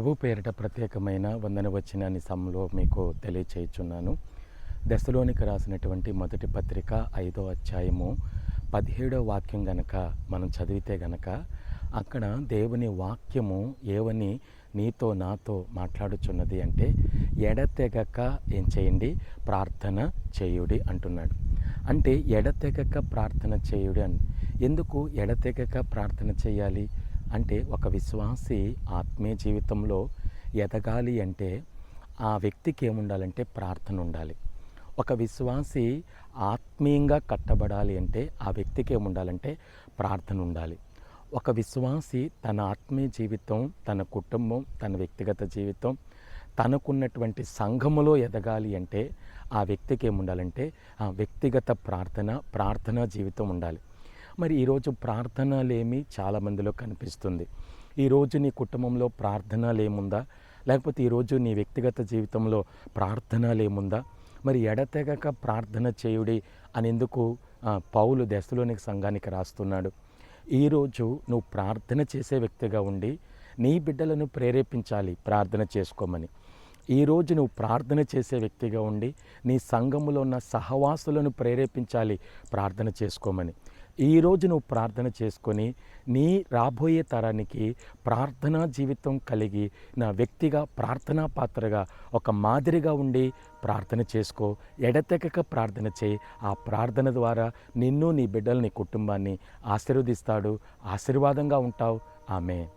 ప్రభు పేరిట ప్రత్యేకమైన వందన వచనాన్ని సమలో మీకు తెలియచేయుచున్నాను. దశలోనికి రాసినటువంటి మొదటి పత్రిక 5వ అధ్యాయము 17వ వాక్యం గనక మనం చదివితే గనక అక్కడ దేవుని వాక్యము ఏవని నీతో నాతో మాట్లాడుచున్నది అంటే, ఎడతెగక ఏం చేయండి, ప్రార్థన చేయుడి అంటున్నాడు. అంటే ఎడతెగక ప్రార్థన చేయుడి అని. ఎందుకు ఎడతెగక ప్రార్థన చేయాలి అంటే, ఒక విశ్వాసి ఆత్మీయ జీవితంలో ఎదగాలి అంటే ఆ వ్యక్తికి ఏముండాలంటే ప్రార్థన ఉండాలి. ఒక విశ్వాసి ఆత్మీయంగా కట్టబడాలి అంటే ఆ వ్యక్తికి ఏముండాలంటే ప్రార్థన ఉండాలి. ఒక విశ్వాసి తన ఆత్మీయ జీవితం, తన కుటుంబం, తన వ్యక్తిగత జీవితం, తనకున్నటువంటి సంఘములో ఎదగాలి అంటే ఆ వ్యక్తికి ఏముండాలంటే ఆ వ్యక్తిగత ప్రార్థనా జీవితం ఉండాలి. మరి ఈరోజు ప్రార్థనలేమి చాలామందిలో కనిపిస్తుంది. ఈరోజు నీ కుటుంబంలో ప్రార్థనలేముందా? లేకపోతే ఈరోజు నీ వ్యక్తిగత జీవితంలో ప్రార్థనలేముందా? మరి ఎడతెగక ప్రార్థన చేయుడి అని ఎందుకు పౌలు దెస్సలోనిక సంఘానికి రాస్తున్నాడు? ఈరోజు నువ్వు ప్రార్థన చేసే వ్యక్తిగా ఉండి నీ బిడ్డలను ప్రేరేపించాలి ప్రార్థన చేసుకోమని. ఈరోజు నువ్వు ప్రార్థన చేసే వ్యక్తిగా ఉండి నీ సంఘములో ఉన్న సహవాసులను ప్రేరేపించాలి ప్రార్థన చేసుకోమని. ఈరోజు నువ్వు ప్రార్థన చేసుకొని నీ రాబోయే తరానికి ప్రార్థనా జీవితం కలిగి నా వ్యక్తిగా ప్రార్థనా పాత్రగా ఒక మాదిరిగా ఉండి ప్రార్థన చేసుకో. ఎడతెగక ప్రార్థన చేయి. ఆ ప్రార్థన ద్వారా నిన్ను, నీ బిడ్డలు, నీ కుటుంబాన్ని ఆశీర్వదిస్తాడు. ఆశీర్వాదంగా ఉంటావు. ఆమేన్.